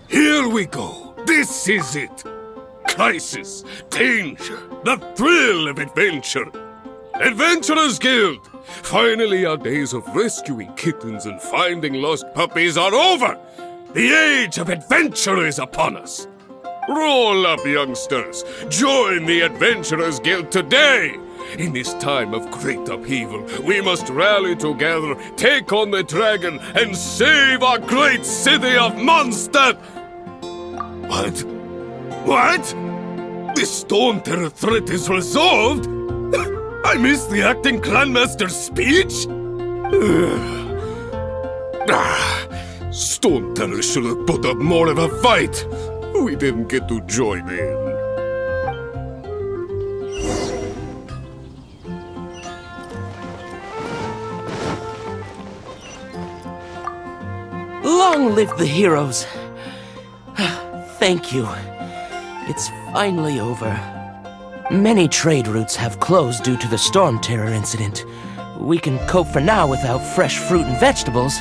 Here we go. This is it. Crisis, danger, the thrill of adventure. Adventurers Guild! Finally, our days of rescuing kittens and finding lost puppies are over! The age of adventure is upon us! Roll up, youngsters! Join the Adventurers Guild today! In this time of great upheaval, we must rally together, take on the dragon, and save our great city of Mondstadt! What? What? The Storm Terror threat is resolved? I missed the acting clanmaster's speech? Storm Terror should have put up more of a fight. We didn't get to join in. Long live the heroes! Thank you. It's finally over. Many trade routes have closed due to the Storm Terror incident. We can cope for now without fresh fruit and vegetables.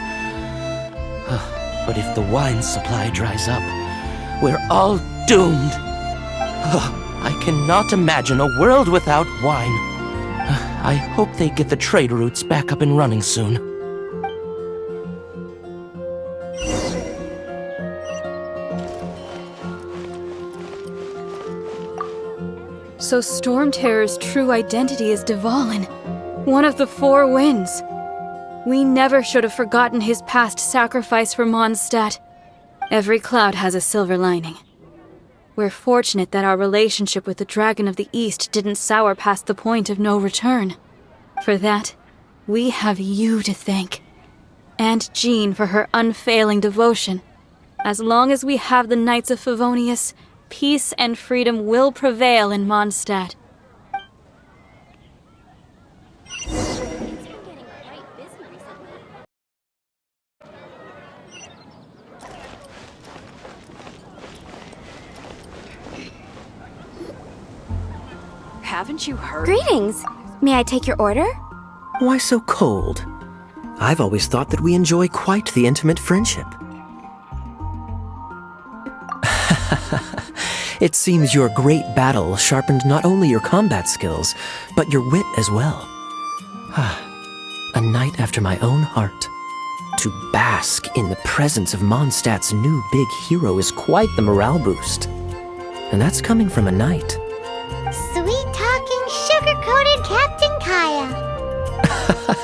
But if the wine supply dries up, we're all doomed. I cannot imagine a world without wine. I hope they get the trade routes back up and running soon. So Storm Terror's true identity is Dvalin, one of the Four Winds. We never should have forgotten his past sacrifice for Mondstadt. Every cloud has a silver lining. We're fortunate that our relationship with the Dragon of the East didn't sour past the point of no return. For that, we have you to thank. And Jean for her unfailing devotion. As long as we have the Knights of Favonius, peace and freedom will prevail in Mondstadt. Haven't you heard? Greetings! May I take your order? Why so cold? I've always thought that we enjoy quite the intimate friendship. It seems your great battle sharpened not only your combat skills, but your wit as well. A knight after my own heart. To bask in the presence of Mondstadt's new big hero is quite the morale boost. And that's coming from a knight. Sweet-talking, sugar-coated Captain Kaya.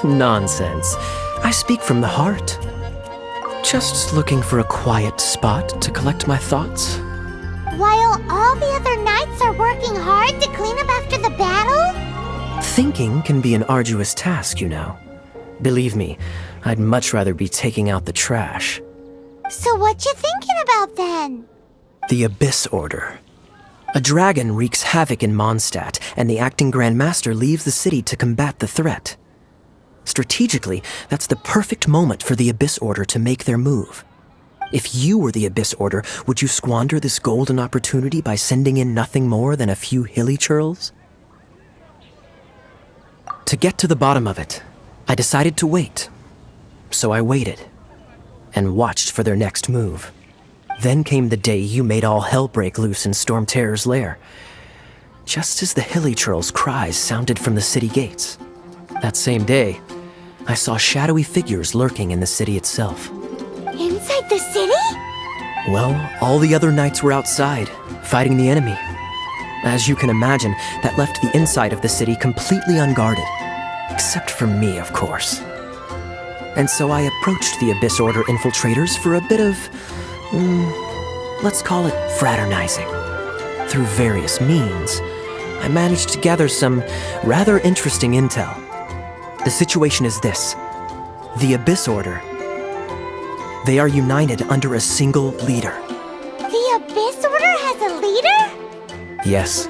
Nonsense. I speak from the heart. Just looking for a quiet spot to collect my thoughts. While all the other knights are working hard to clean up after the battle? Thinking can be an arduous task, you know. Believe me, I'd much rather be taking out the trash. So what you thinking about then? The Abyss Order. A dragon wreaks havoc in Mondstadt, and the acting Grand Master leaves the city to combat the threat. Strategically, that's the perfect moment for the Abyss Order to make their move. If you were the Abyss Order, would you squander this golden opportunity by sending in nothing more than a few hilly churls? To get to the bottom of it, I decided to wait. So I waited, and watched for their next move. Then came the day you made all hell break loose in Storm Terror's lair. Just as the hilly churls' cries sounded from the city gates. That same day, I saw shadowy figures lurking in the city itself. Inside the city? Well, all the other knights were outside, fighting the enemy. As you can imagine, that left the inside of the city completely unguarded. Except for me, of course. And so I approached the Abyss Order infiltrators for a bit of, let's call it fraternizing. Through various means, I managed to gather some rather interesting intel. The situation is this. The Abyss Order, they are united under a single leader. The Abyss Order has a leader? Yes.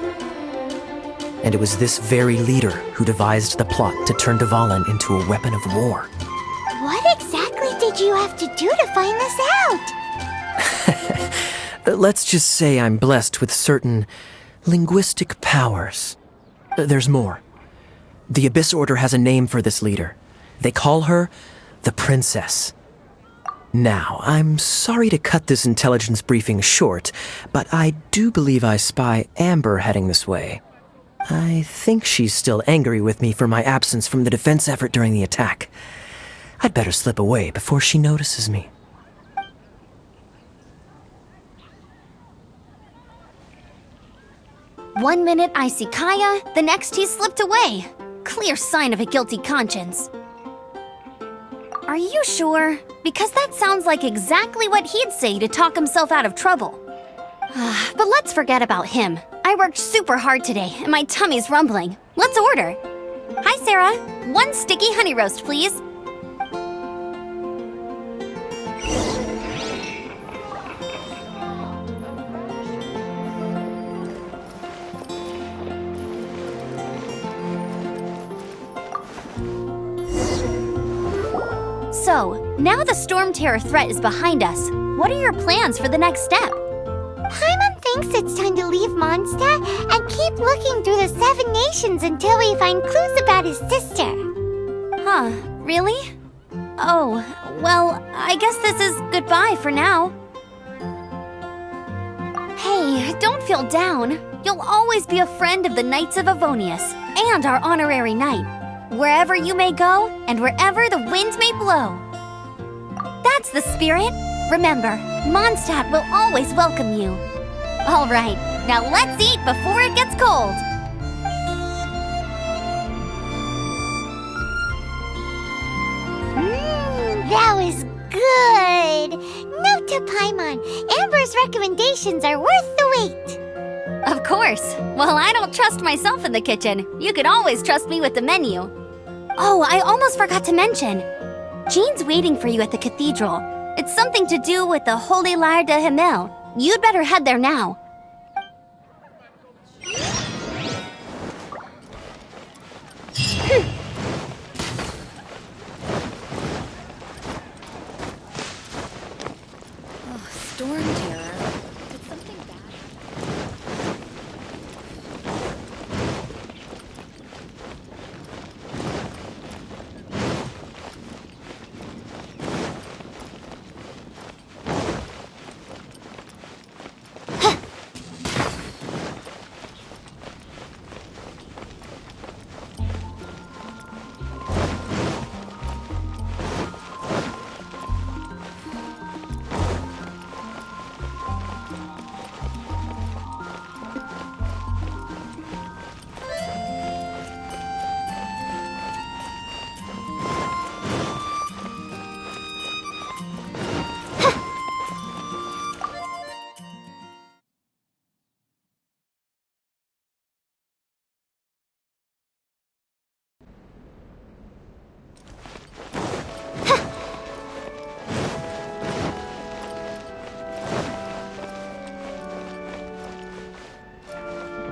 And it was this very leader who devised the plot to turn Dvalin into a weapon of war. What exactly did you have to do to find this out? Let's just say I'm blessed with certain linguistic powers. There's more. The Abyss Order has a name for this leader. They call her the Princess. Now, I'm sorry to cut this intelligence briefing short, but I do believe I spy Amber heading this way. I think she's still angry with me for my absence from the defense effort during the attack. I'd better slip away before she notices me. One minute I see Kaya, the next he's slipped away. Clear sign of a guilty conscience. Are you sure? Because that sounds like exactly what he'd say to talk himself out of trouble. But let's forget about him. I worked super hard today, and my tummy's rumbling. Let's order. Hi, Sarah. 1 sticky honey roast, please. So, now the Storm Terror threat is behind us. What are your plans for the next step? Paimon thinks it's time to leave Mondstadt and keep looking through the 7 nations until we find clues about his sister. Huh, really? Oh, well, I guess this is goodbye for now. Hey, don't feel down. You'll always be a friend of the Knights of Avonius and our honorary knight. Wherever you may go, and wherever the wind may blow. That's the spirit. Remember, Mondstadt will always welcome you. All right, now let's eat before it gets cold. That was good. Note to Paimon, Amber's recommendations are worth the wait. Of course. Well, I don't trust myself in the kitchen. You can always trust me with the menu. Oh, I almost forgot to mention. Jean's waiting for you at the cathedral. It's something to do with the Holy Lyre de Himmel. You'd better head there now. Storm terror. Did something bad?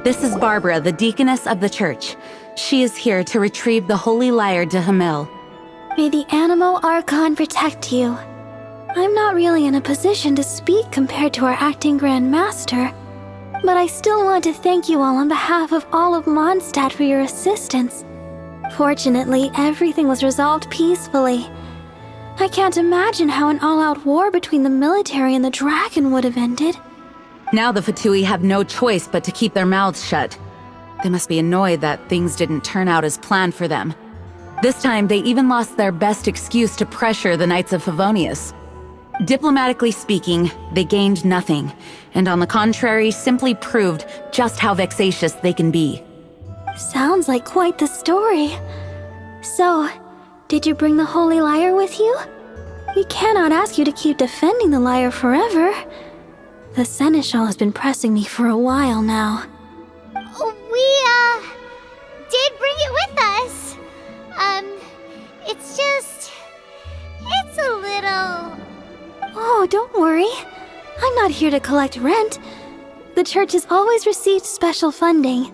This is Barbara, the deaconess of the church. She is here to retrieve the Holy Lyre de Himmel. May the Animo Archon protect you. I'm not really in a position to speak compared to our acting Grand Master, but I still want to thank you all on behalf of all of Mondstadt for your assistance. Fortunately, everything was resolved peacefully. I can't imagine how an all-out war between the military and the dragon would have ended. Now the Fatui have no choice but to keep their mouths shut. They must be annoyed that things didn't turn out as planned for them. This time, they even lost their best excuse to pressure the Knights of Favonius. Diplomatically speaking, they gained nothing, and on the contrary, simply proved just how vexatious they can be. Sounds like quite the story. So, did you bring the Holy Lyre with you? We cannot ask you to keep defending the lyre forever. The Seneschal has been pressing me for a while now. We, did bring it with us. It's a little... Oh, don't worry. I'm not here to collect rent. The church has always received special funding.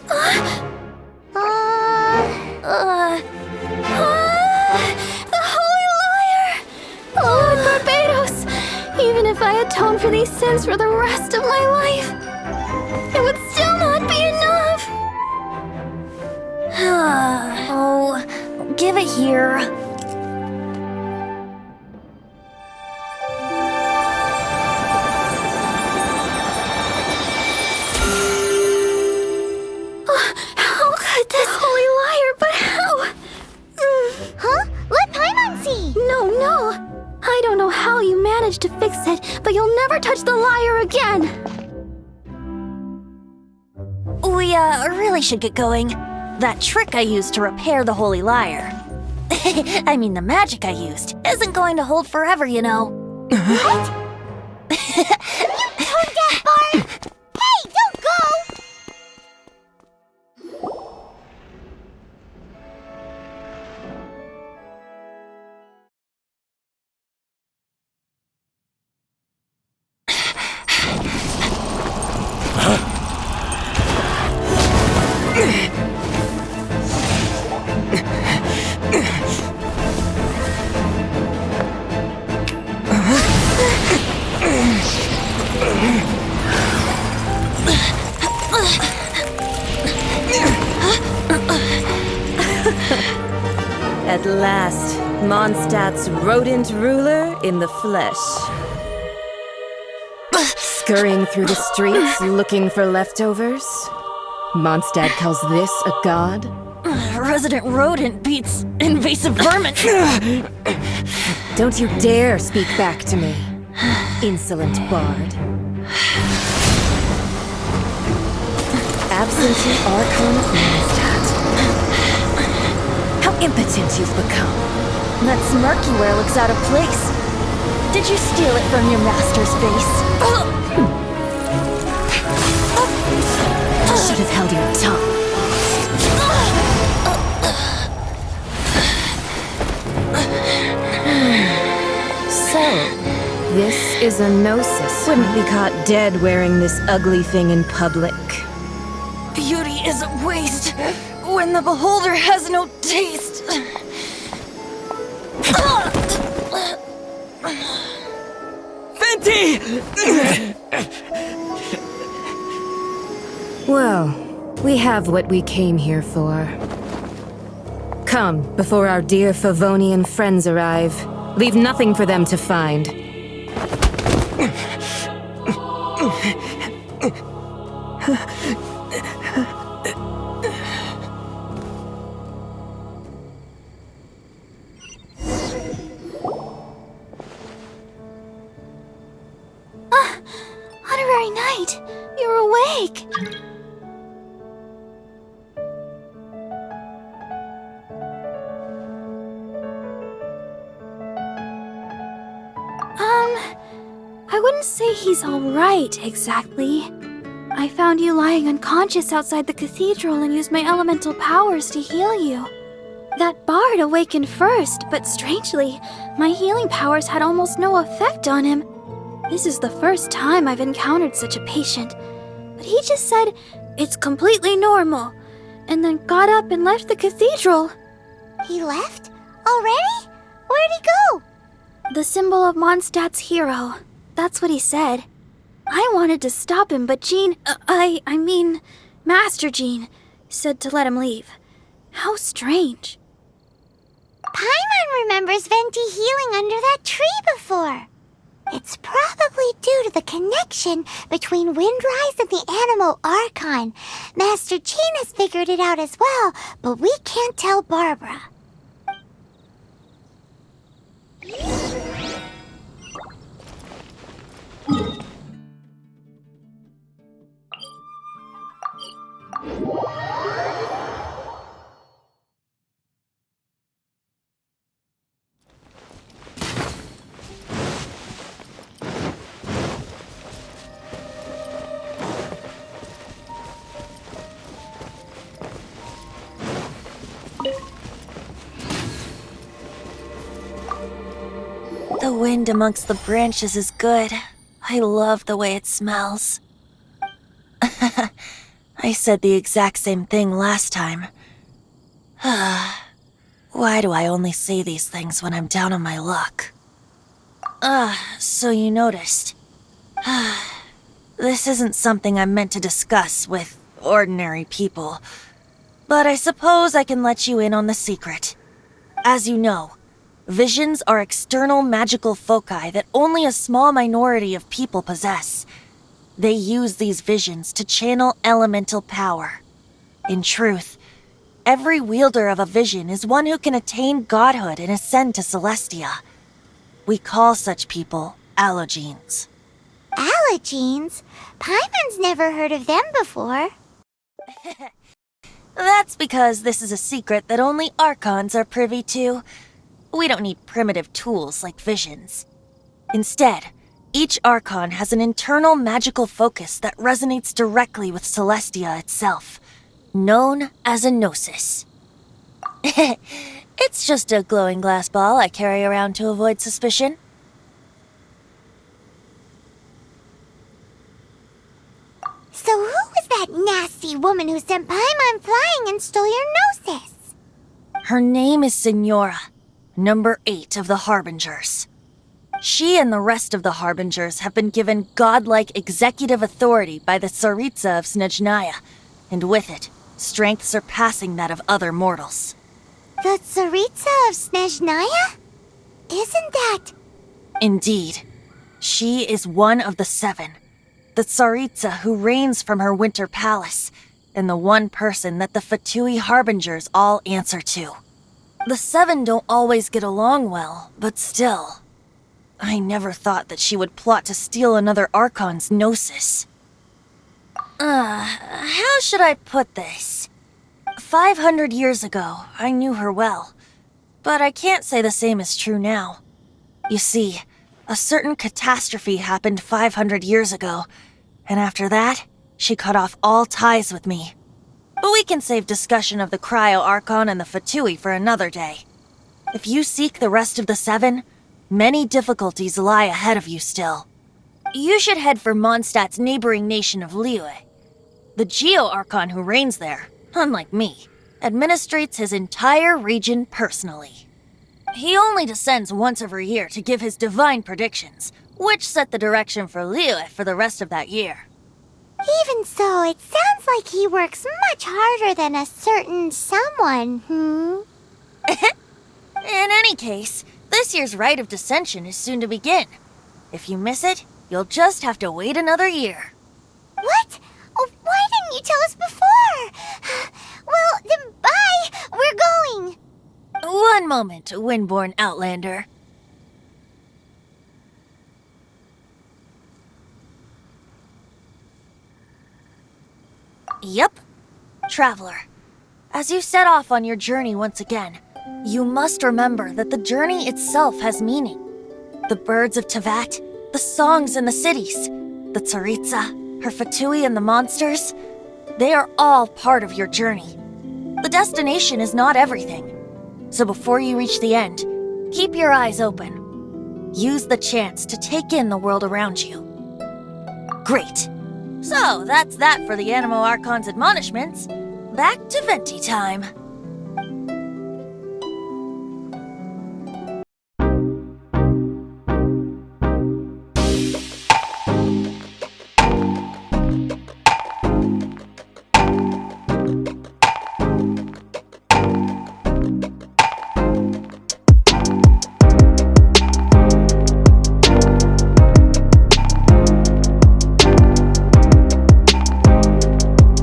The Holy Lyre! Lord Barbados! Even if I atoned for these sins for the rest of my life, it would still not be enough. Oh, give it here. How could this holy liar, but how? Huh? Let Paimon see! No. I don't know how you managed to fix it, but you'll never touch the lyre again. We, really should get going. That trick I used to repair the holy lyre. I mean, the magic I used isn't going to hold forever, you know. What? You tone-deaf bard! Hey, don't go! At last, Mondstadt's rodent ruler in the flesh. Scurrying through the streets looking for leftovers? Mondstadt calls this a god? Resident rodent beats invasive vermin. Don't you dare speak back to me, insolent bard. Absentee Archon of Mondstadt. How impotent you've become. That smirky wear looks out of place. Did you steal it from your master's face? Should have held your tongue. So, this is a gnosis. Wouldn't be caught dead wearing this ugly thing in public. Beauty is a waste when the beholder has no taste. Fenty! Well, we have what we came here for. Come, before our dear Favonian friends arrive. Leave nothing for them to find. Honorary Knight, you're awake. I wouldn't say he's all right, exactly. I found you lying unconscious outside the cathedral and used my elemental powers to heal you. That bard awakened first, but strangely, my healing powers had almost no effect on him. This is the first time I've encountered such a patient. But he just said, it's completely normal, and then got up and left the cathedral. He left? Already? Where'd he go? The symbol of Mondstadt's hero. That's what he said. I wanted to stop him, but Jean, I mean, Master Jean, said to let him leave. How strange. Paimon remembers Venti healing under that tree before. It's probably due to the connection between Windrise and the Animal Archon. Master Jean has figured it out as well, but we can't tell Barbara. The wind amongst the branches is good. I love the way it smells. I said the exact same thing last time. Why do I only say these things when I'm down on my luck? So you noticed. This isn't something I'm meant to discuss with ordinary people, but I suppose I can let you in on the secret. As you know, visions are external magical foci that only a small minority of people possess. They use these visions to channel elemental power. In truth, every wielder of a vision is one who can attain godhood and ascend to Celestia. We call such people allogenes. Allogenes? Paimon's never heard of them before. That's because this is a secret that only Archons are privy to. We don't need primitive tools like visions. Instead, each Archon has an internal magical focus that resonates directly with Celestia itself, known as a gnosis. It's just a glowing glass ball I carry around to avoid suspicion. So who was that nasty woman who sent Paimon flying and stole your gnosis? Her name is Signora, number 8 of the Harbingers. She and the rest of the Harbingers have been given godlike executive authority by the Tsaritsa of Snezhnaya, and with it, strength surpassing that of other mortals. The Tsaritsa of Snezhnaya? Isn't that... Indeed. She is one of the 7, the Tsaritsa who reigns from her winter palace, and the one person that the Fatui Harbingers all answer to. The 7 don't always get along well, but still... I never thought that she would plot to steal another Archon's gnosis. How should I put this? 500 years ago, I knew her well, but I can't say the same is true now. You see, a certain catastrophe happened 500 years ago, and after that, she cut off all ties with me. But we can save discussion of the Cryo Archon and the Fatui for another day. If you seek the rest of the 7, many difficulties lie ahead of you still. You should head for Mondstadt's neighboring nation of Liyue. The Geo-Archon who reigns there, unlike me, administrates his entire region personally. He only descends once every year to give his divine predictions, which set the direction for Liyue for the rest of that year. Even so, it sounds like he works much harder than a certain someone, In any case, this year's Rite of Descension is soon to begin. If you miss it, you'll just have to wait another year. What? Oh, why didn't you tell us before? Well, then bye! We're going! One moment, Windborn Outlander. Yep. Traveler, as you set off on your journey once again, you must remember that the journey itself has meaning. The birds of Teyvat, the songs in the cities, the Tsaritsa, her Fatui and the monsters, they are all part of your journey. The destination is not everything. So before you reach the end, keep your eyes open. Use the chance to take in the world around you. Great. So that's that for the Animo Archon's admonishments. Back to Venti time.